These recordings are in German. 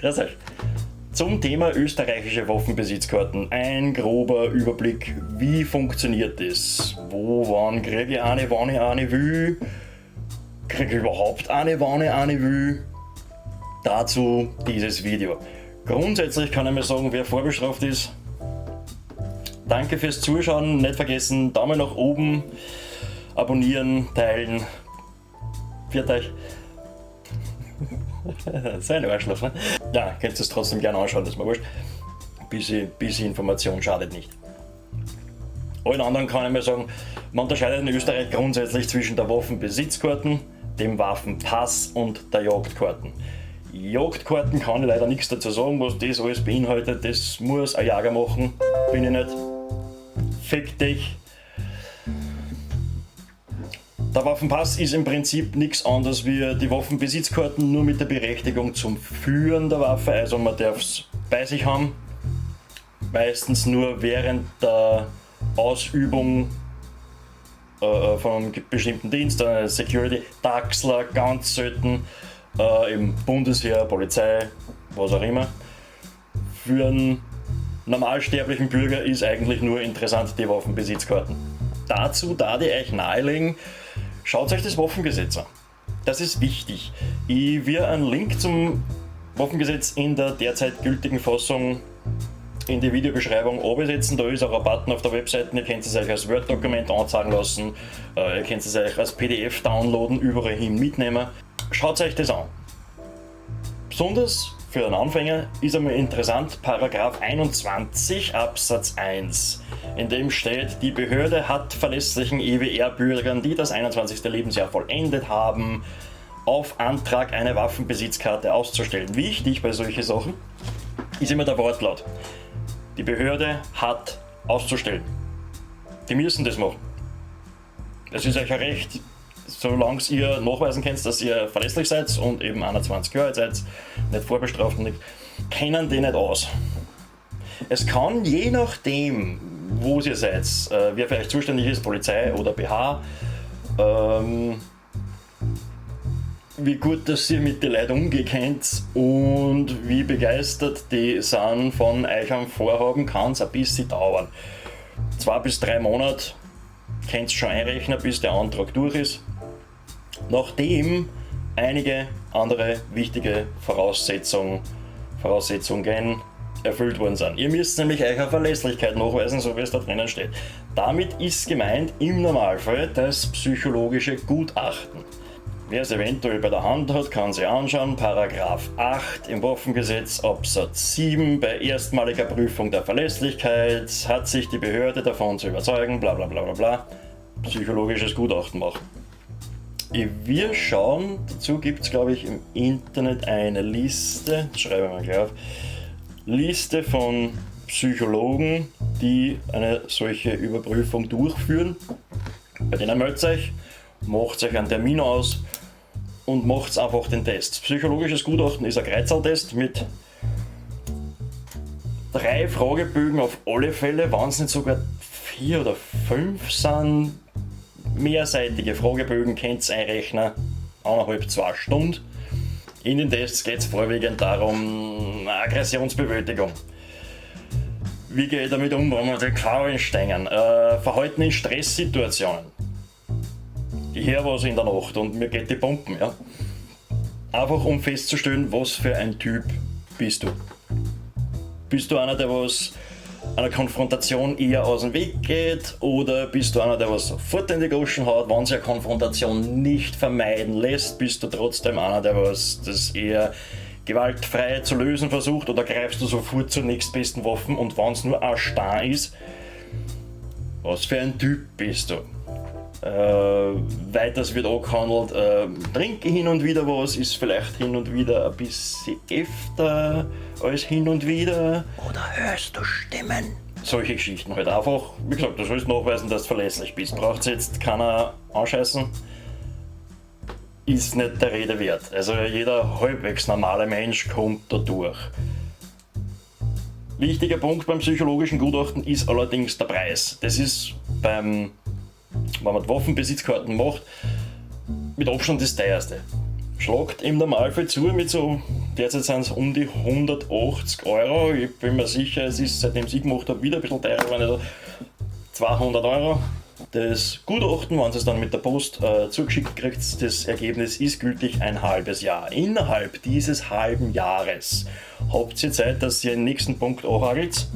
Grüß euch. Zum Thema österreichische Waffenbesitzkarten. Ein grober Überblick, wie funktioniert das? Wann kriege ich eine, wann ich eine will? Kriege ich überhaupt eine, wann ich eine will? Dazu dieses Video. Grundsätzlich kann ich mir sagen, wer vorbestraft ist. Danke fürs Zuschauen, nicht vergessen, Daumen nach oben, abonnieren, teilen. Viert euch. So ein Arschloch, ne? Ja, könnt ihr es trotzdem gerne anschauen, das ist mir wurscht. Bisschen Information schadet nicht. Allen anderen kann ich mir sagen, man unterscheidet in Österreich grundsätzlich zwischen der Waffenbesitzkarten, dem Waffenpass und der Jagdkarten. Jagdkarten kann ich leider nichts dazu sagen, was das alles beinhaltet, das muss ein Jäger machen, bin ich nicht. Fick dich. Der Waffenpass ist im Prinzip nichts anderes wie die Waffenbesitzkarten, nur mit der Berechtigung zum Führen der Waffe, also man darf es bei sich haben, meistens nur während der Ausübung von einem bestimmten Dienst, Security, Taxler, ganz selten, im Bundesheer, Polizei, was auch immer. Für einen normalsterblichen Bürger ist eigentlich nur interessant die Waffenbesitzkarten. Dazu darf ich euch nahelegen, schaut euch das Waffengesetz an. Das ist wichtig. Ich werde einen Link zum Waffengesetz in der derzeit gültigen Fassung in die Videobeschreibung absetzen. Da ist auch ein Button auf der Webseite. Ihr könnt es euch als Word-Dokument anzeigen lassen. Ihr könnt es euch als PDF downloaden, überall hin mitnehmen. Schaut euch das an. Besonders für einen Anfänger ist einmal interessant Paragraph 21 Absatz 1, in dem steht, die Behörde hat verlässlichen EWR-Bürgern, die das 21. Lebensjahr vollendet haben, auf Antrag eine Waffenbesitzkarte auszustellen. Wichtig bei solchen Sachen ist immer der Wortlaut. Die Behörde hat auszustellen. Die müssen das machen. Das ist euch ein Recht, solange ihr nachweisen könnt, dass ihr verlässlich seid und eben 21 Jahre alt seid, nicht vorbestraft und nichts, kennen die nicht aus. Es kann je nachdem, wo ihr seid, wer für euch zuständig ist, Polizei oder BH, wie gut, dass ihr mit den Leuten umgehen könnt und wie begeistert die sind von euch am Vorhaben, kann es ein bisschen dauern. 2 bis 3 Monate könnt ihr schon einrechnen, bis der Antrag durch ist. Nachdem einige andere wichtige Voraussetzungen erfüllt worden sind. Ihr müsst nämlich eure Verlässlichkeit nachweisen, so wie es da drinnen steht. Damit ist gemeint im Normalfall das psychologische Gutachten. Wer es eventuell bei der Hand hat, kann sich anschauen. Paragraph 8 im Waffengesetz Absatz 7. Bei erstmaliger Prüfung der Verlässlichkeit hat sich die Behörde davon zu überzeugen, bla bla bla bla bla, psychologisches Gutachten machen. Wir schauen, dazu gibt es glaube ich im Internet eine Liste, das schreibe ich mal gleich auf, Liste von Psychologen, die eine solche Überprüfung durchführen. Bei denen meldet euch, macht euch einen Termin aus und macht einfach den Test. Psychologisches Gutachten ist ein Kreuzertest mit 3 Fragebögen auf alle Fälle, wenn es nicht sogar 4 oder 5 sind. Mehrseitige Fragebögen könnt ihr einrechnen, 1,5-2 Stunden. In den Tests geht es vorwiegend darum, Aggressionsbewältigung. Wie gehe ich damit um, wenn wir die Gefahr einsteigen? Verhalten in Stresssituationen. Ich höre was in der Nacht und mir geht die Pumpen. Ja? Einfach um festzustellen, was für ein Typ bist du. Bist du einer, der was einer Konfrontation eher aus dem Weg geht, oder bist du einer, der was sofort in die Goschen haut, wenn sich eine Konfrontation nicht vermeiden lässt, bist du trotzdem einer, der was das eher gewaltfrei zu lösen versucht, oder greifst du sofort zur nächstbesten Waffe und wenn es nur ein Stein ist, was für ein Typ bist du? Weiters wird angehandelt, trinke hin und wieder was, ist vielleicht hin und wieder ein bisschen öfter als hin und wieder. Oder hörst du Stimmen? Solche Geschichten halt einfach. Wie gesagt, du sollst nachweisen, dass du verlässlich bist. Braucht jetzt keiner anscheißen. Ist nicht der Rede wert. Also jeder halbwegs normale Mensch kommt da durch. Wichtiger Punkt beim psychologischen Gutachten ist allerdings der Preis. Das ist wenn man die Waffenbesitzkarten macht, mit Abstand das teuerste. Schlagt im Normalfall zu mit so Derzeit sind es um die 180 Euro. Ich bin mir sicher, es ist seitdem ich gemacht habe wieder ein bisschen teurer geworden, also 200 Euro. Das Gutachten, wenn ihr es dann mit der Post zugeschickt kriegt, das Ergebnis ist gültig ein halbes Jahr. Innerhalb dieses halben Jahres habt ihr Zeit, dass ihr den nächsten Punkt anhagelt,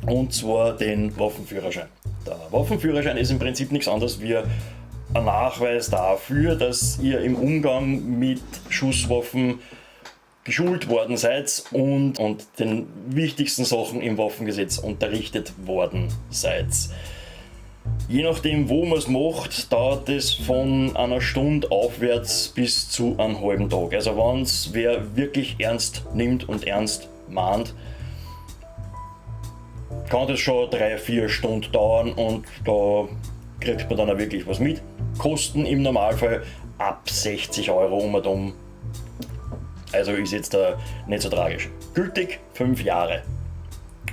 und zwar den Waffenführerschein. Der Waffenführerschein ist im Prinzip nichts anderes wie ein Nachweis dafür, dass ihr im Umgang mit Schusswaffen geschult worden seid und den wichtigsten Sachen im Waffengesetz unterrichtet worden seid. Je nachdem, wo man es macht, dauert es von einer Stunde aufwärts bis zu einem halben Tag. Also wenn es wer wirklich ernst nimmt und ernst mahnt, kann das schon 3-4 Stunden dauern, und da kriegt man dann auch wirklich was mit. Kosten im Normalfall ab 60 Euro um und um. Also ist jetzt nicht so tragisch. Gültig 5 Jahre.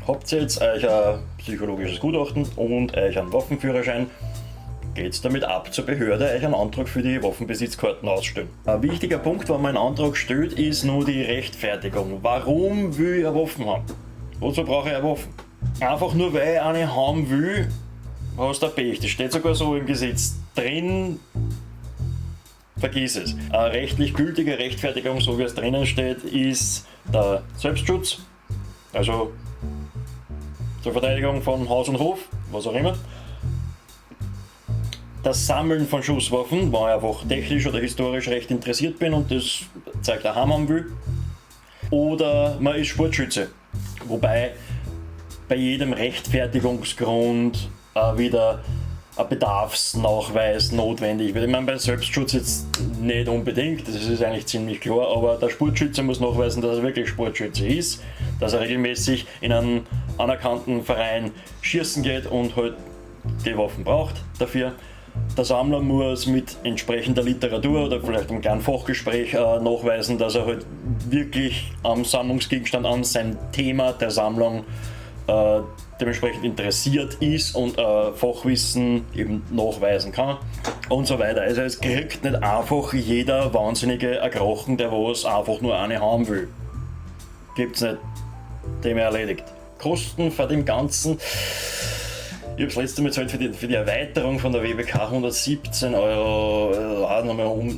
Habt ihr jetzt euch ein psychologisches Gutachten und euch einen Waffenführerschein, geht's damit ab zur Behörde, euch einen Antrag für die Waffenbesitzkarten ausstellen. Ein wichtiger Punkt, wenn man einen Antrag stellt, ist nur die Rechtfertigung. Warum will ich eine Waffe haben? Wozu brauche ich eine Waffe? Einfach nur weil ich eine haben will, hast du Pech. Das steht sogar so im Gesetz drin. Vergiss es. Eine rechtlich gültige Rechtfertigung, so wie es drinnen steht, ist der Selbstschutz. Also zur Verteidigung von Haus und Hof, was auch immer. Das Sammeln von Schusswaffen, wenn ich einfach technisch oder historisch recht interessiert bin und das Zeug daheim haben will. Oder man ist Sportschütze. Wobei bei jedem Rechtfertigungsgrund wieder ein Bedarfsnachweis notwendig wird. Ich meine, bei Selbstschutz jetzt nicht unbedingt, das ist eigentlich ziemlich klar, aber der Sportschütze muss nachweisen, dass er wirklich Sportschütze ist, dass er regelmäßig in einen anerkannten Verein schießen geht und halt die Waffen braucht dafür. Der Sammler muss mit entsprechender Literatur oder vielleicht einem kleinen Fachgespräch nachweisen, dass er halt wirklich am Sammlungsgegenstand, an sein Thema der Sammlung dementsprechend interessiert ist und Fachwissen eben nachweisen kann und so weiter. Also es kriegt nicht einfach jeder Wahnsinnige erkrochen, der was einfach nur eine haben will. Gibt's nicht. Thema erledigt. Kosten für dem Ganzen, ich habe das letzte Mal gezahlt für die Erweiterung von der WBK 117 Euro, nochmal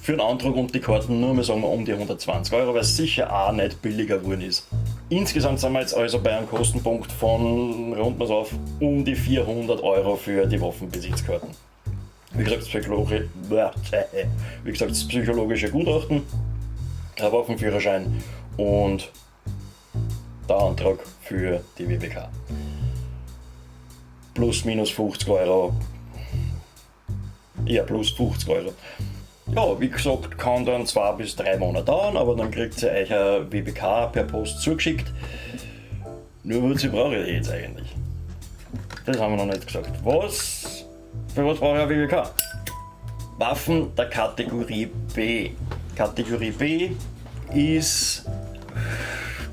für den Antrag und die Karten nur mal sagen wir um die 120 Euro, weil es sicher auch nicht billiger geworden ist. Insgesamt sind wir jetzt also bei einem Kostenpunkt von, rund mal auf, um die 400 Euro für die Waffenbesitzkarten. Wie gesagt, das psychologische Gutachten, der Waffenführerschein und der Antrag für die WBK. Plus minus 50 Euro. Ja, plus 50 Euro. Ja, wie gesagt, kann dann 2 bis 3 Monate dauern, aber dann kriegt ihr euch eine WBK per Post zugeschickt. Nur wozu brauche ich die jetzt eigentlich? Das haben wir noch nicht gesagt. Für was brauche ich eine WBK? Waffen der Kategorie B. Kategorie B ist,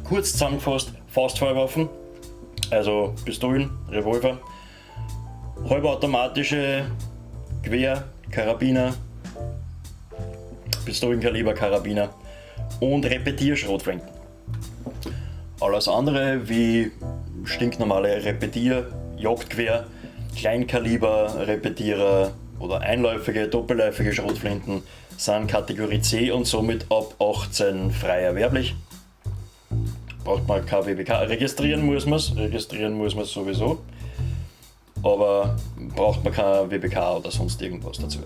kurz zusammengefasst, Faustfeuerwaffen, also Pistolen, Revolver, halbautomatische Gewehr, Karabiner, Pistolenkaliber, Karabiner und Repetierschrotflinten. Alles andere wie stinknormale Jagdgewehr, Kleinkaliber, Repetierer oder einläufige, doppelläufige Schrotflinten sind Kategorie C und somit ab 18 frei erwerblich. Braucht man keine WBK. Registrieren muss man es sowieso, aber braucht man keine WBK oder sonst irgendwas dazu.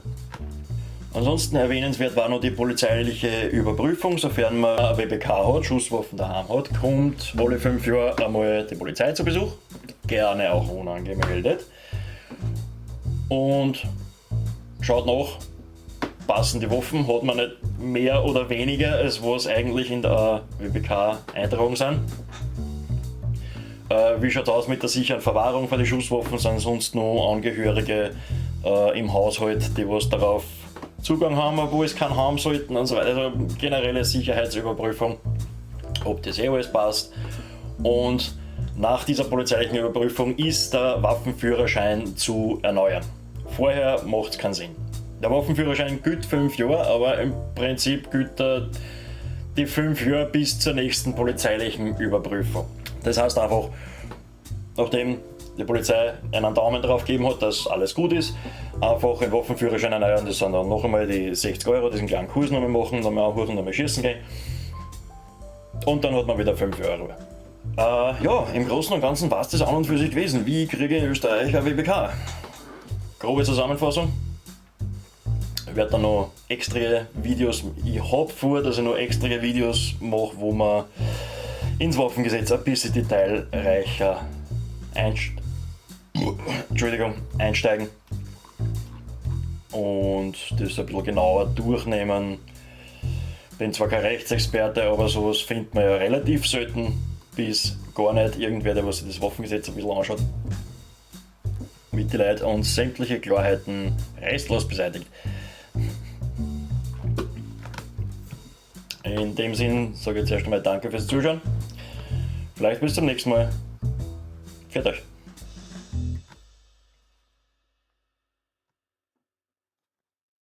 Ansonsten erwähnenswert war noch die polizeiliche Überprüfung, sofern man eine WBK hat, Schusswaffen daheim hat, kommt alle 5 Jahre einmal die Polizei zu Besuch, gerne auch unangemeldet, und schaut nach, passen die Waffen, hat man nicht mehr oder weniger, als was eigentlich in der WBK eintragen sind. Wie schaut es aus mit der sicheren Verwahrung von den Schusswaffen? Sind sonst noch Angehörige im Haushalt, die was darauf Zugang haben, wo es keinen haben sollten und so weiter. Also generelle Sicherheitsüberprüfung, ob das alles passt. Und nach dieser polizeilichen Überprüfung ist der Waffenführerschein zu erneuern. Vorher macht es keinen Sinn. Der Waffenführerschein gilt 5 Jahre, aber im Prinzip gilt er die 5 Jahre bis zur nächsten polizeilichen Überprüfung. Das heißt einfach, nachdem die Polizei einen Daumen drauf gegeben hat, dass alles gut ist, einfach den Waffenführerschein erneuern. Das sind dann noch einmal die 60 Euro, diesen kleinen Kurs nochmal machen, dann mal anhuchen, dann mal schießen gehen. Und dann hat man wieder 5 Euro. Ja, im Großen und Ganzen war es das an und für sich gewesen. Wie kriege ich in Österreich ein WBK? Grobe Zusammenfassung. Ich werde dann noch extra Videos, ich habe vor, dass ich noch extra Videos mache, wo man ins Waffengesetz ein bisschen detailreicher einsteigen und das ein bisschen genauer durchnehmen. Bin zwar kein Rechtsexperte, aber sowas findet man ja relativ selten bis gar nicht irgendwer, der sich das Waffengesetz ein bisschen anschaut, mit die Leute und sämtliche Klarheiten restlos beseitigt. In dem Sinn sage ich jetzt erst einmal danke fürs Zuschauen. Vielleicht bis zum nächsten Mal. Für euch.